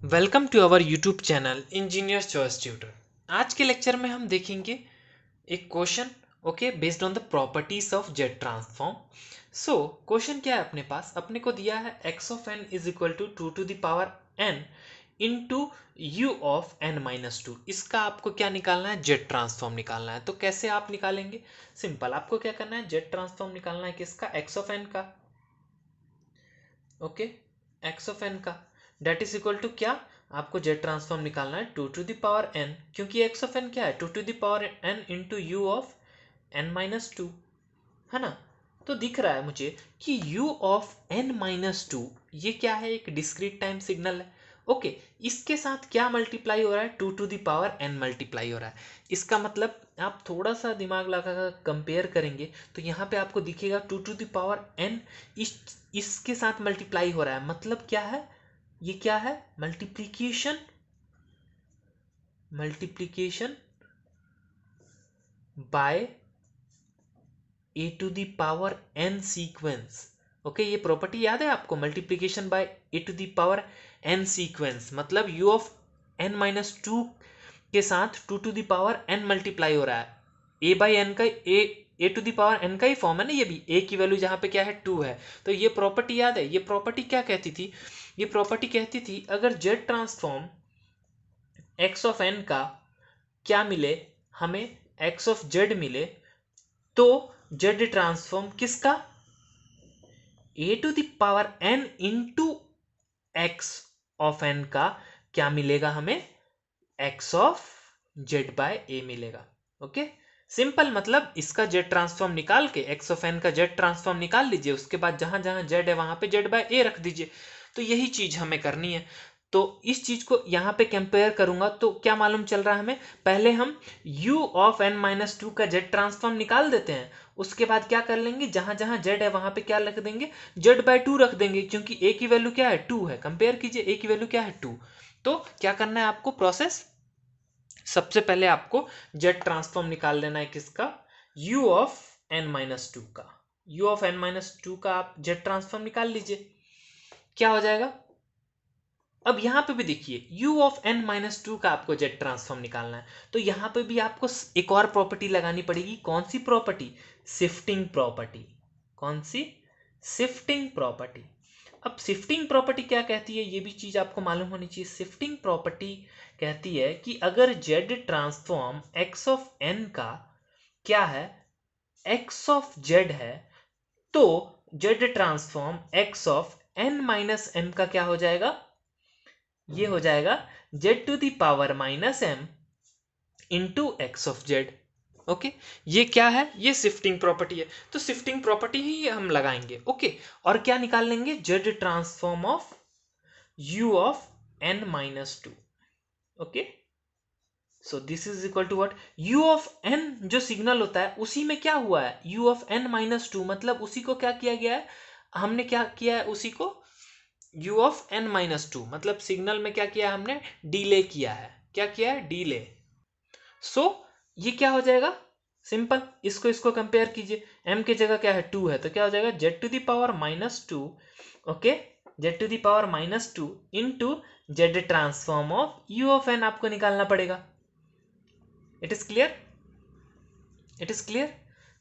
Welcome to our YouTube channel engineer choice tutor. आज के lecture में हम देखेंगे एक question based on the properties of Z transform. So question क्या है, अपने को दिया है X of N is equal to two to the power N into U of N minus two. इसका आपको क्या निकालना है, जेट ट्रांसफॉर्म निकालना है। तो कैसे आप निकालेंगे, सिंपल, आपको क्या करना है, जेट ट्रांसफॉर्म निकालना है किसका, एक्स ऑफ एन का। एक्स ऑफ एन का डेट इज इक्वल टू क्या, आपको जेट ट्रांसफॉर्म निकालना है two to the power N, क्योंकि एक्स ऑफ एन क्या है, two to the power N into U of N minus two, है ना। तो दिख रहा है मुझे कि u of n minus two ये क्या है, एक डिस्क्रीट टाइम सिग्नल है। इसके साथ क्या मल्टीप्लाई हो रहा है, two to the power n multiply हो रहा है। इसका मतलब आप थोड़ा सा दिमाग लगा कंपेयर करेंगे तो यहाँ पे आपको दिखेगा two to the power n इसके साथ मल्टीप्लाई हो रहा है, मतलब क्या है, ये क्या है, multiplication by a to the power n sequence. ये प्रॉपर्टी याद है आपको, multiplication by a to the power n sequence, मतलब u of N minus two के साथ two to the power n multiply हो रहा है। ए बाई एन का a to the power n का ही फॉर्म है ना, ये भी ए की वैल्यू जहां पे क्या है, टू है। तो ये प्रॉपर्टी याद है, ये प्रॉपर्टी क्या कहती थी, ये प्रॉपर्टी कहती थी अगर Z transform X of N का क्या मिले, हमें एक्स ऑफ जेड मिले, तो जेड ट्रांसफॉर्म किसका, a to the power N into x of N का क्या मिलेगा हमें, x of z by a मिलेगा। सिंपल, मतलब इसका जेड ट्रांसफॉर्म निकाल के एक्स ऑफ एन का जेड ट्रांसफॉर्म निकाल लीजिए, उसके बाद जहां जहां जेड है वहां पे जेड बाय ए रख दीजिए। तो यही चीज हमें करनी है। तो इस चीज को यहां पे कंपेयर करूंगा तो क्या मालूम चल रहा है हमें, पहले हम u of n minus to का जेड ट्रांसफॉर्म निकाल देते हैं, उसके बाद क्या कर लेंगे, जहां जहां जेड है वहां पे क्या रख देंगे, जेड बाय टू रख देंगे, क्योंकि a की वैल्यू क्या है, टू है। कंपेयर कीजिए, a की वैल्यू क्या है, टू। तो क्या करना है आपको, प्रोसेस, सबसे पहले आपको जेड ट्रांसफॉर्म निकाल लेना है किसका, u of n minus to का। u of n minus to का आप जेड ट्रांसफॉर्म निकाल लीजिए, क्या हो जाएगा। अब यहां पे भी देखिए u of n minus to का आपको जेड ट्रांसफॉर्म निकालना है, तो यहां पे भी आपको एक और प्रॉपर्टी लगानी पड़ेगी। कौन सी प्रॉपर्टी, शिफ्टिंग प्रॉपर्टी। कौन सी, शिफ्टिंग प्रॉपर्टी। अब शिफ्टिंग प्रॉपर्टी क्या कहती है, ये भी चीज आपको मालूम होनी चाहिए। शिफ्टिंग प्रॉपर्टी कहती है कि अगर Z transform X of N का क्या है, एक्स ऑफ जेड है, तो Z transform X of N minus M का क्या हो जाएगा, ये हो जाएगा Z to the power minus M into x of Z. ये क्या है, ये शिफ्टिंग प्रॉपर्टी है, तो शिफ्टिंग प्रॉपर्टी ही हम लगाएंगे। और क्या निकाल लेंगे, Z transform of u of n minus two. So this is equal to what, u of n जो सिग्नल होता है उसी में क्या हुआ है, u of n minus two, मतलब उसी को क्या किया गया है, हमने क्या किया है, उसी को u of n minus two, मतलब सिग्नल में क्या किया है हमने, डिले किया है। क्या किया है, डिले। सो ये क्या हो जाएगा, सिंपल, इसको कंपेयर कीजिए, m की जगह क्या है, टू है, तो क्या हो जाएगा, Z to the power minus two. Z to the power minus two into Z transform of u of n आपको निकालना पड़ेगा। It is clear, it is clear.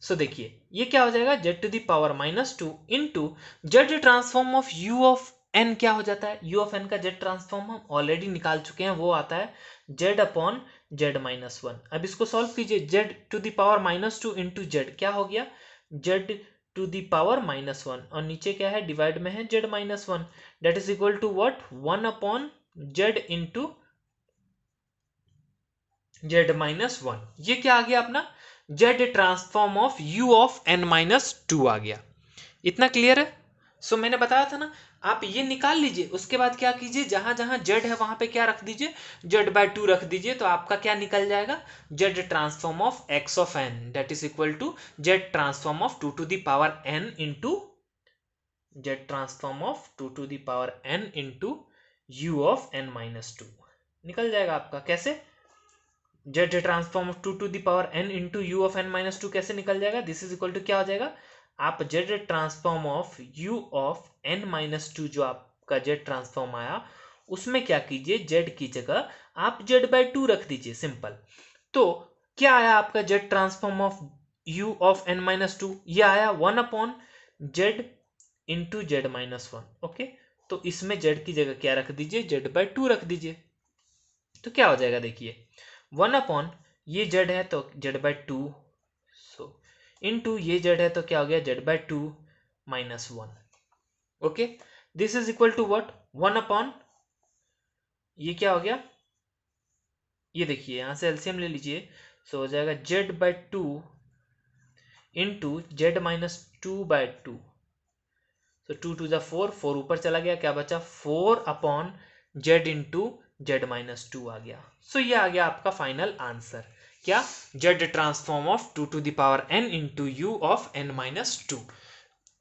So देखिए ये क्या हो जाएगा, Z to the power minus two into Z transform of u of n, क्या हो जाता है, u ऑफ n का जेड ट्रांसफॉर्म हम ऑलरेडी निकाल चुके हैं, वो आता है Z upon z minus one. अब इसको सॉल्व कीजिए, z to the power minus two into z क्या हो गया, z to the power minus one, और नीचे क्या है, डिवाइड में है z minus one, that is equal to what, one upon z into z minus one. ये क्या आ गया अपना, z transform of u of n minus two आ गया। इतना क्लियर है। सो मैंने बताया था ना, आप ये निकाल लीजिए, उसके बाद क्या कीजिए, जहां जहां जेड है वहां पे क्या रख दीजिए, जेड बाय टू रख दीजिए, तो आपका क्या निकल जाएगा, Z transform of X of N that is equal to Z transform of two to the power N into Z transform of two to the power N into U of N minus two निकल जाएगा आपका। कैसे, Z transform of two to the power N into U of N minus two कैसे निकल जाएगा, this is equal to क्या हो जाएगा, आप Z transform of U of N minus two जो आपका जेड ट्रांसफॉर्म आया उसमें क्या कीजिए, z की जगह आप z/2 रख दीजिए, सिंपल। तो क्या आया आपका z transform of u of n-2, ये आया 1/z इंटू z-1। ओके, तो इसमें z की जगह क्या रख दीजिए, z/2 रख दीजिए। तो क्या हो जाएगा, देखिए 1 ये z है तो z/2, सो इंटू ये z है तो क्या हो गया, z/2 -1। Okay, this is equal to what, 1 ये क्या हो गया, ये देखिए यहां से एलसीएम ले लीजिए, सो हो जाएगा z/2 इंटू z-2/2। सो 2 × 4 ऊपर चला गया, क्या बचा, 4/z इंटू z-2 आ गया। सो ये आ गया आपका फाइनल आंसर, क्या, z transform of 2n into u of n-2।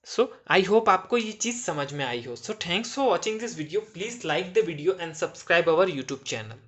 So I hope आपको ये चीज समझ में आई हो। So thanks for watching this video, please like the video and subscribe our YouTube channel.